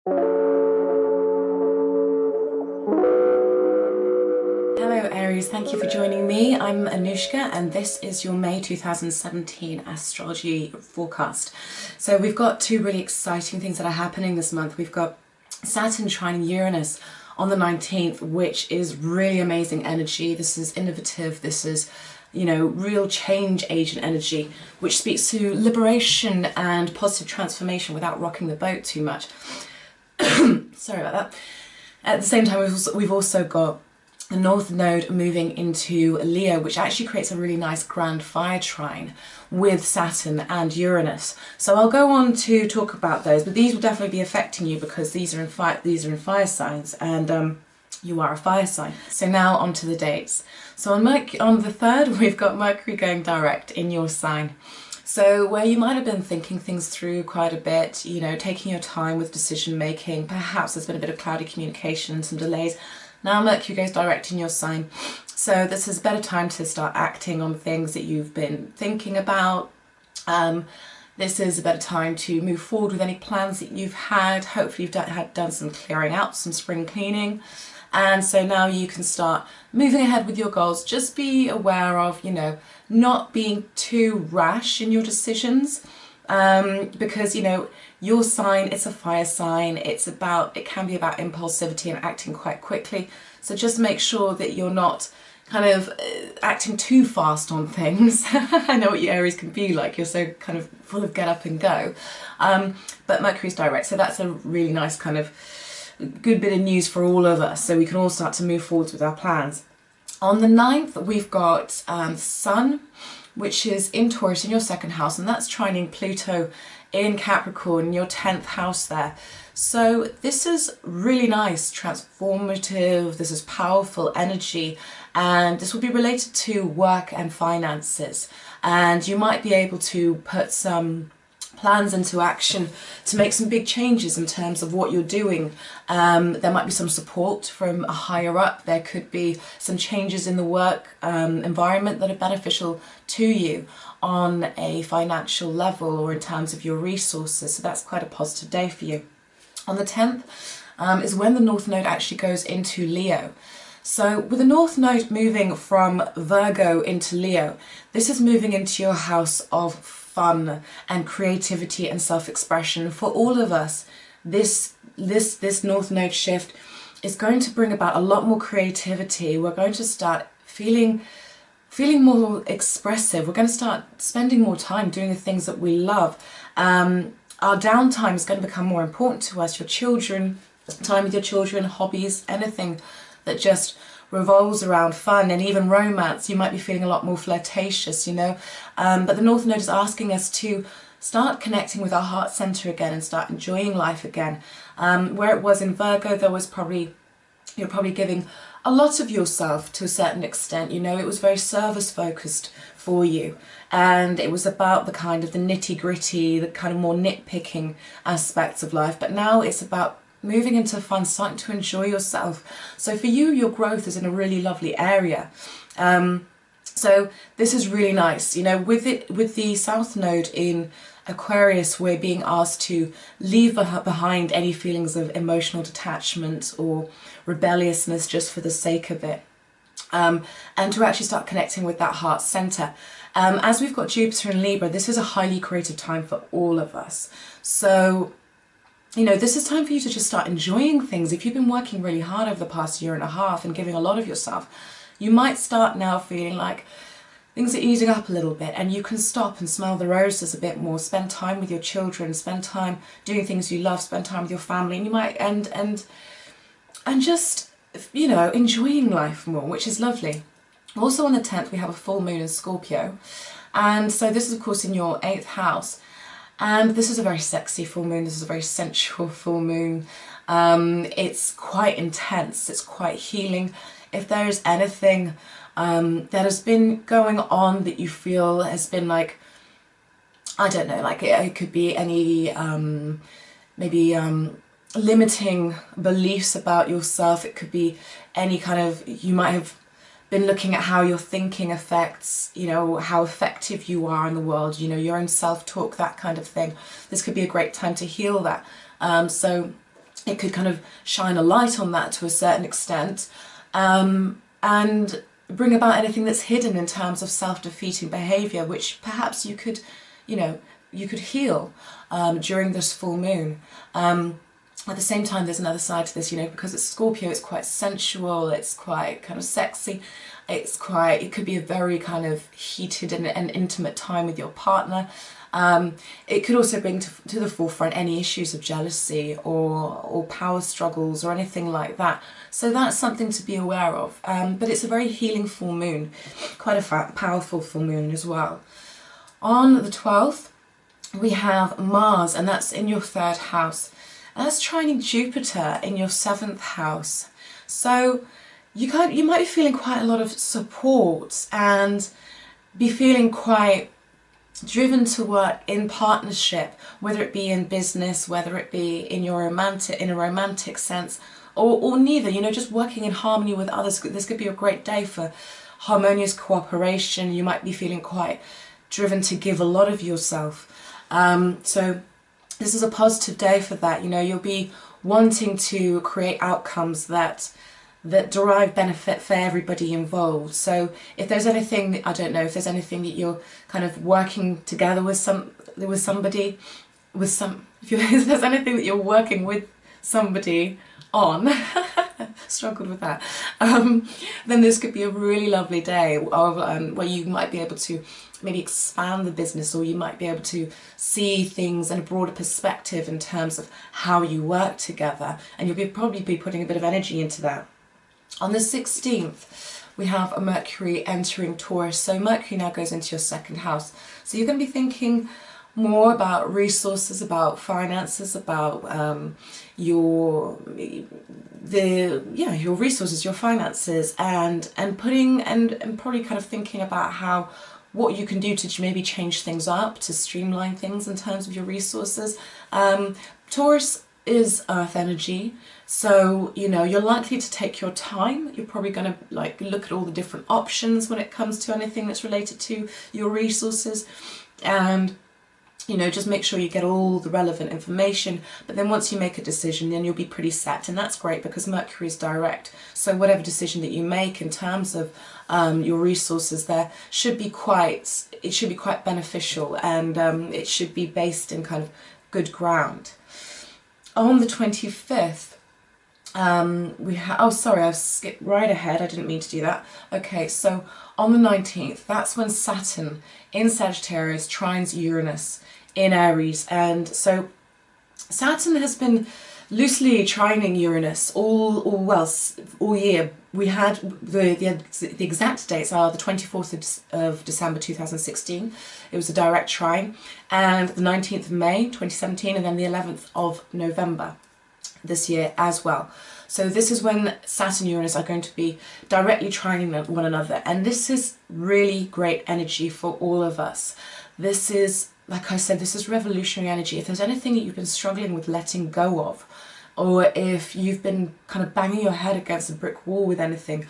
Hello Aries, thank you for joining me. I'm Anushka and this is your May 2017 astrology forecast. So we've got two really exciting things that are happening this month. We've got Saturn trining Uranus on the 19th, which is really amazing energy. This is innovative, this is, real change agent energy, which speaks to liberation and positive transformation without rocking the boat too much. Sorry about that. At the same time, we've also got the North Node moving into Leo, which actually creates a really nice grand fire trine with Saturn and Uranus. So I'll go on to talk about those, but these will definitely be affecting you because these are in fire signs, and you are a fire sign. So now on to the dates. So on the 3rd, we've got Mercury going direct in your sign. So where you might have been thinking things through quite a bit, taking your time with decision making, perhaps there's been a bit of cloudy communication and some delays. Now Mercury goes direct in your sign, so this is a better time to start acting on things that you've been thinking about. This is a better time to move forward with any plans that you've had. Hopefully you've done some clearing out, some spring cleaning, and so now you can start moving ahead with your goals. Just be aware of, not being too rash in your decisions. Because your sign, it's a fire sign, it can be about impulsivity and acting quite quickly, so just make sure that you're not kind of acting too fast on things. I know what your Aries can be like, you're so kind of full of get up and go, but Mercury's direct, so that's a really nice kind of good bit of news for all of us, so we can all start to move forwards with our plans. On the 9th, we've got Sun, which is in Taurus in your 2nd house, and that's trining Pluto in Capricorn, your 10th house there. So this is really nice, transformative, this is powerful energy, and this will be related to work and finances. And you might be able to put some plans into action to make some big changes in terms of what you're doing. There might be some support from a higher up, there could be some changes in the work environment that are beneficial to you on a financial level or in terms of your resources, so that's quite a positive day for you. On the 10th is when the North Node actually goes into Leo. So with the North Node moving from Virgo into Leo, this is moving into your house of fun and creativity and self-expression. For all of us, this North Node shift is going to bring about a lot more creativity. We're going to start feeling more expressive. We're going to start spending more time doing the things that we love. Our downtime is going to become more important to us. Your children, time with your children, hobbies, anything that just revolves around fun and even romance. You might be feeling a lot more flirtatious, but the North Node is asking us to start connecting with our heart center again and start enjoying life again. Where it was in Virgo, you're probably giving a lot of yourself to a certain extent. It was very service focused for you, and it was about the kind of the nitty gritty, the kind of more nitpicking aspects of life. But now it's about moving into fun, starting to enjoy yourself. So for you, your growth is in a really lovely area. So this is really nice. With the South Node in Aquarius, we're being asked to leave behind any feelings of emotional detachment or rebelliousness just for the sake of it, and to actually start connecting with that heart center. As we've got Jupiter in Libra, this is a highly creative time for all of us. So this is time for you to just start enjoying things. If you've been working really hard over the past year and a half and giving a lot of yourself, you might start now feeling like things are easing up a little bit, and you can stop and smell the roses a bit more, spend time with your children, spend time doing things you love, spend time with your family, and you might and just enjoying life more, which is lovely. Also on the 10th, we have a full moon in Scorpio, and so this is of course in your 8th house. And this is a very sexy full moon, this is a very sensual full moon. It's quite intense, it's quite healing. If there is anything that has been going on that you feel has been like, I don't know, like it could be any maybe limiting beliefs about yourself, it could be any kind of, you might have been looking at how your thinking affects, how effective you are in the world, your own self-talk, that kind of thing. This could be a great time to heal that. So it could kind of shine a light on that to a certain extent, and bring about anything that's hidden in terms of self-defeating behaviour, which perhaps you could, you could heal during this full moon. At the same time, there's another side to this, because it's Scorpio, it's quite sensual, it's quite kind of sexy, it could be a very kind of heated and intimate time with your partner. It could also bring to the forefront any issues of jealousy or power struggles or anything like that. So that's something to be aware of. But it's a very healing full moon, quite a powerful full moon as well. On the 12th, we have Mars, and that's in your 3rd house. And that's trining Jupiter in your 7th house. So you might be feeling quite a lot of support and be feeling quite driven to work in partnership, whether it be in business, whether it be in a romantic sense, or neither, just working in harmony with others. This could be a great day for harmonious cooperation. You might be feeling quite driven to give a lot of yourself. So this is a positive day for that. You'll be wanting to create outcomes that derive benefit for everybody involved. So if there's anything, I don't know, if there's anything that you're kind of working together with somebody, if there's anything that you're working with somebody on, struggled with that, then this could be a really lovely day of, where you might be able to maybe expand the business, or you might be able to see things in a broader perspective in terms of how you work together, and you'll probably be putting a bit of energy into that. On the 16th, we have a Mercury entering Taurus. So Mercury now goes into your 2nd house. So you're going to be thinking more about resources, about finances, about your resources, your finances, and probably kind of thinking about what you can do to maybe change things up, to streamline things in terms of your resources. Taurus is earth energy, so you're likely to take your time. You're probably going to look at all the different options when it comes to anything that's related to your resources, and just make sure you get all the relevant information. But then once you make a decision, then you'll be pretty set, and that's great because Mercury is direct. So whatever decision that you make in terms of your resources, there should be quite beneficial, and it should be based in kind of good ground. On the 25th, I've skipped right ahead, I didn't mean to do that. Okay, so on the 19th, that's when Saturn in Sagittarius trines Uranus in Aries, and so Saturn has been loosely trining Uranus all year. We had the exact dates are the 24th of December 2016, it was a direct trine, and the 19th of May 2017, and then the 11th of November this year as well. So this is when Saturn and Uranus are going to be directly trining one another, and this is really great energy for all of us. This is, like I said, this is revolutionary energy. If there's anything that you've been struggling with letting go of, or if you've been kind of banging your head against a brick wall with anything,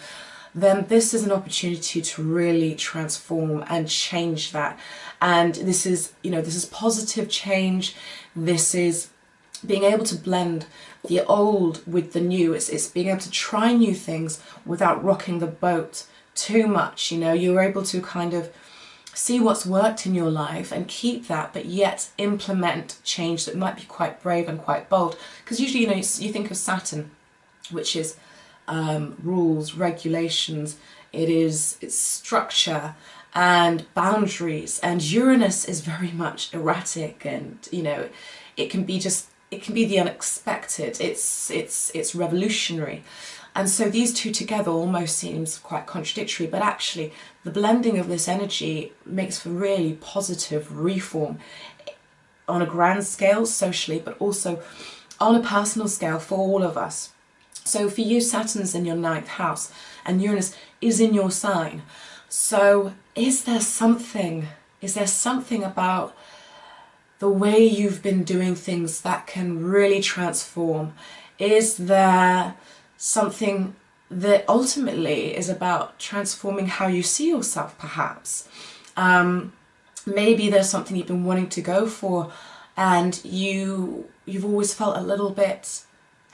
then this is an opportunity to really transform and change that. And this is, this is positive change. This is being able to blend the old with the new. It's being able to try new things without rocking the boat too much. You're able to kind of see what's worked in your life and keep that, but yet implement change that might be quite brave and quite bold. Because usually, you think of Saturn, which is rules, regulations, it's structure and boundaries, and Uranus is very much erratic, and it can be the unexpected. It's revolutionary. And so these two together almost seems quite contradictory, but actually the blending of this energy makes for really positive reform on a grand scale socially, but also on a personal scale for all of us. So for you, Saturn's in your 9th house and Uranus is in your sign. So is there something about the way you've been doing things that can really transform? Is there something that ultimately is about transforming how you see yourself, perhaps? Maybe there's something you've been wanting to go for, and you've always felt a little bit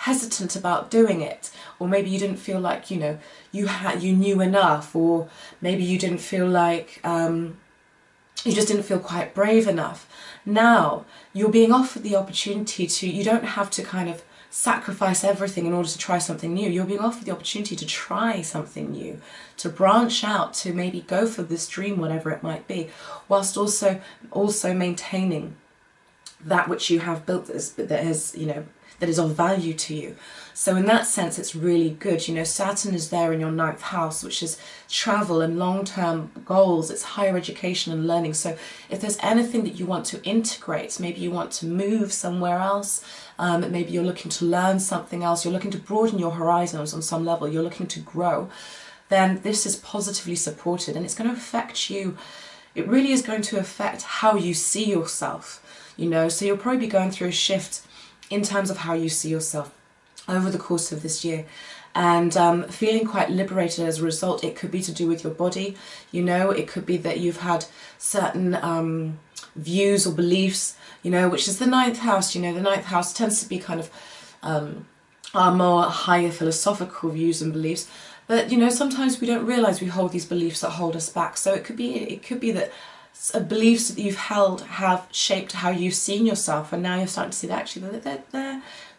hesitant about doing it, or maybe you didn't feel like, you know, you knew enough, or maybe you didn't feel like you just didn't feel quite brave enough. Now you're being offered the opportunity to, you don't have to kind of sacrifice everything in order to try something new. You're being offered the opportunity to try something new, to branch out, to maybe go for this dream, whatever it might be, whilst also maintaining that which you have built that is, you know, that is of value to you. So in that sense, it's really good. You know, Saturn is there in your 9th house, which is travel and long-term goals. It's higher education and learning. So if there's anything that you want to integrate, maybe you want to move somewhere else, maybe you're looking to learn something else, you're looking to broaden your horizons on some level, you're looking to grow, then this is positively supported, and it's going to affect you. It really is going to affect how you see yourself, you know. So you'll probably be going through a shift in terms of how you see yourself over the course of this year, and feeling quite liberated as a result. It could be to do with your body, you know, it could be that you've had certain views or beliefs, you know, which is the 9th house. You know, the 9th house tends to be kind of our more higher philosophical views and beliefs, but you know, sometimes we don't realise we hold these beliefs that hold us back. So it could be that beliefs that you've held have shaped how you've seen yourself, and now you're starting to see that actually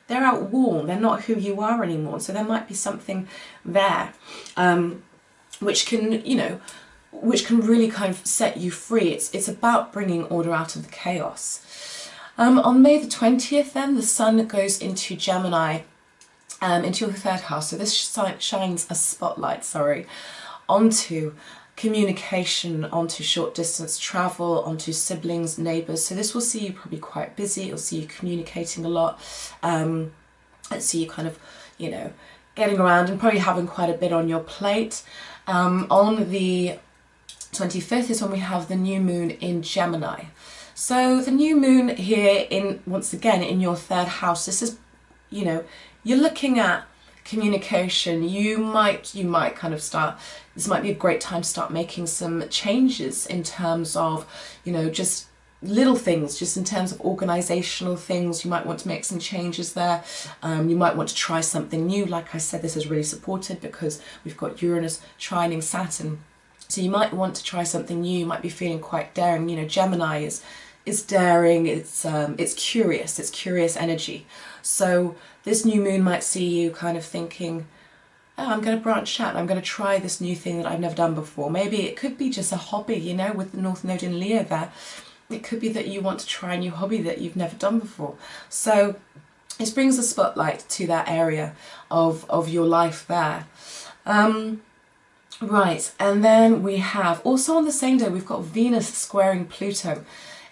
they're outworn, they're not who you are anymore. So there might be something there which can, you know, which can really kind of set you free. It's about bringing order out of the chaos. On May the 20th then, the Sun goes into Gemini, into your 3rd house. So this shines a spotlight, onto communication, onto short distance travel, onto siblings, neighbours. So this will see you probably quite busy. It'll see you communicating a lot. Let's see you kind of, you know, getting around and probably having quite a bit on your plate. On the 25th is when we have the new moon in Gemini. So the new moon here, once again in your 3rd house, this is, you know, you're looking at communication. You might kind of start, this might be a great time to start making some changes in terms of, you know, just little things, just in terms of organizational things. You might want to make some changes there. You might want to try something new. Like I said, this is really supported because we've got Uranus trining Saturn. So you might want to try something new. You might be feeling quite daring. You know, Gemini is daring, it's curious energy. So this new moon might see you kind of thinking, oh, I'm going to branch out, I'm going to try this new thing that I've never done before. Maybe it could be just a hobby, you know, with the North Node in Leo there. It could be that you want to try a new hobby that you've never done before. So this brings a spotlight to that area of your life there. Right, and then we have, also on the same day, we've got Venus squaring Pluto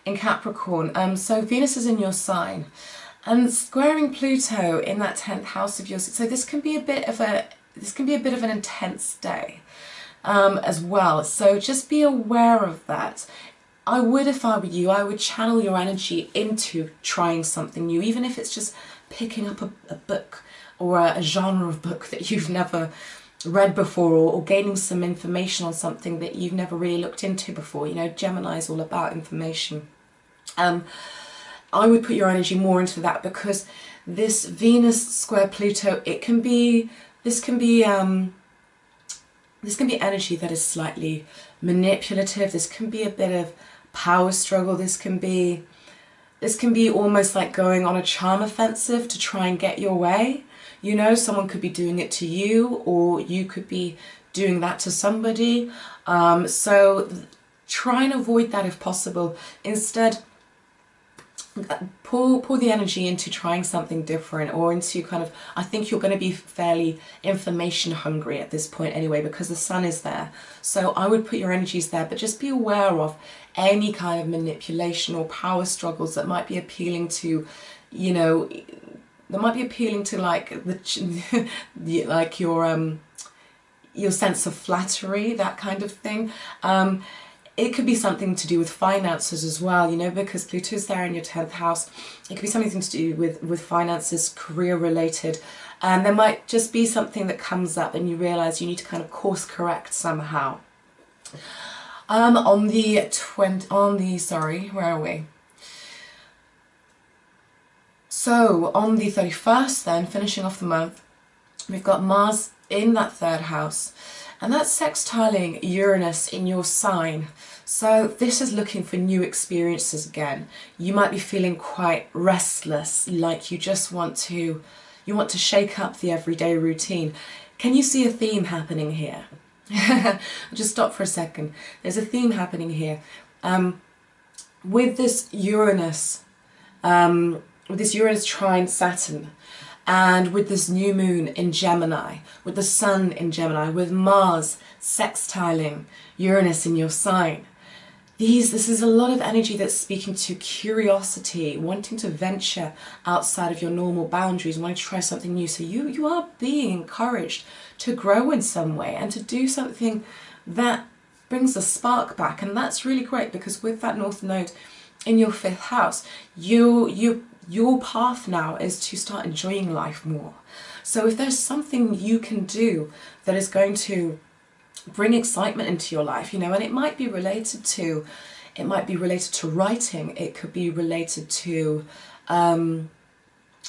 in Capricorn. So Venus is in your sign, and squaring Pluto in that 10th house of yours. So this can be a bit of an intense day as well. So just be aware of that. I would, if I were you, I would channel your energy into trying something new, even if it's just picking up a book or a genre of book that you've never read before, or gaining some information on something that you've never really looked into before. You know, Gemini is all about information. I would put your energy more into that, because this Venus square Pluto, this can be energy that is slightly manipulative. This can be a bit of power struggle. This can be almost like going on a charm offensive to try and get your way. You know, someone could be doing it to you, or you could be doing that to somebody. So try and avoid that if possible. Instead, pour the energy into trying something different, or into kind of, I think you're going to be fairly information hungry at this point anyway, because the Sun is there. So I would put your energies there, but just be aware of any kind of manipulation or power struggles that might be appealing to, you know, that might be appealing to like like your sense of flattery, that kind of thing. It could be something to do with finances as well, you know, because Pluto's there in your 10th house. It could be something to do with finances, career related. And there might just be something that comes up and you realise you need to kind of course correct somehow. So on the 31st then, finishing off the month, we've got Mars in that third house, and that's sextiling Uranus in your sign. So this is looking for new experiences again. You might be feeling quite restless, like you just want to, shake up the everyday routine. Can you see a theme happening here? Just stop for a second. There's a theme happening here. With this Uranus trine Saturn, and with this new moon in Gemini, with the sun in Gemini, with Mars sextiling Uranus in your sign, this is a lot of energy that's speaking to curiosity, wanting to venture outside of your normal boundaries, wanting to try something new. So you are being encouraged to grow in some way and to do something that brings a spark back. And that's really great, because with that North Node in your 5th house, your path now is to start enjoying life more. So if there's something you can do that is going to bring excitement into your life, and it might be related to writing, it could be related to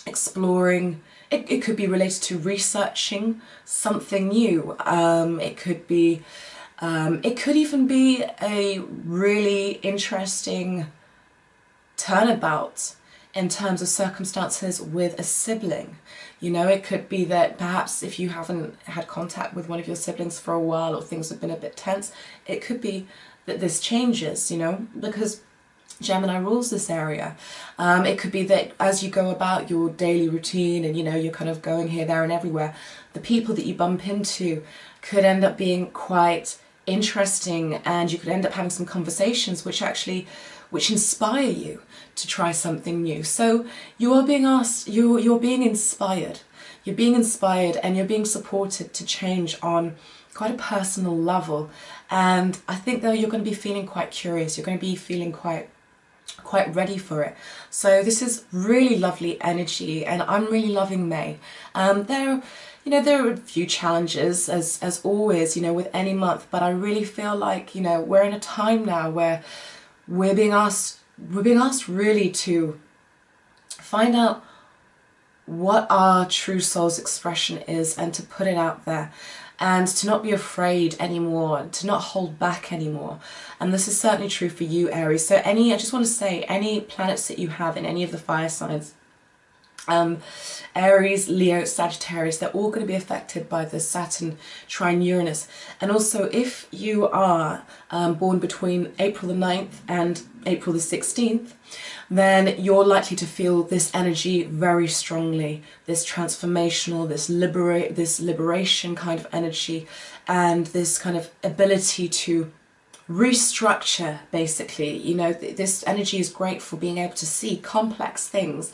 exploring, it could be related to researching something new, it could even be a really interesting turnabout in terms of circumstances with a sibling. It could be that perhaps if you haven't had contact with one of your siblings for a while, or things have been a bit tense, it could be that this changes, because Gemini rules this area. It could be that as you go about your daily routine and you're kind of going here, there and everywhere, the people that you bump into could end up being quite interesting, and you could end up having some conversations which inspire you to try something new. So you are being asked, you're being inspired. You're being inspired and you're being supported to change on quite a personal level. And I think though you're going to be feeling quite curious. You're going to be feeling quite ready for it. So this is really lovely energy, and I'm really loving May. There are a few challenges as always, with any month, but I really feel like, we're in a time now where we're being asked really to find out what our true soul's expression is, and to put it out there, and to not be afraid anymore, to not hold back anymore. And this is certainly true for you, Aries. So I just want to say, any planets that you have in any of the fire signs, Aries, Leo, Sagittarius, they're all going to be affected by the Saturn trine Uranus. And also, if you are born between April the 9th and April the 16th, then you're likely to feel this energy very strongly, this transformational, this liberation kind of energy, and this kind of ability to restructure, basically. This energy is great for being able to see complex things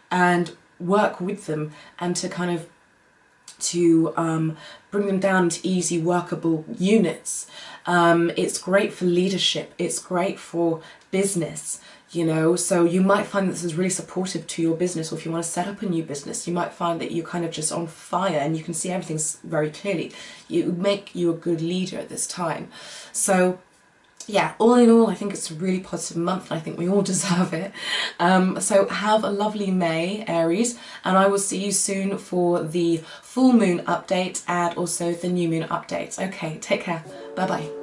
and work with them, and to kind of bring them down to easy workable units. It's great for leadership, it's great for business, so you might find that this is really supportive to your business, or if you want to set up a new business, you might find that you're kind of just on fire and you can see everything very clearly. It would make you a good leader at this time. So yeah, all in all, I think it's a really positive month, and I think we all deserve it. So have a lovely May, Aries, and I will see you soon for the full moon update and also the new moon update. Okay, take care. Bye-bye.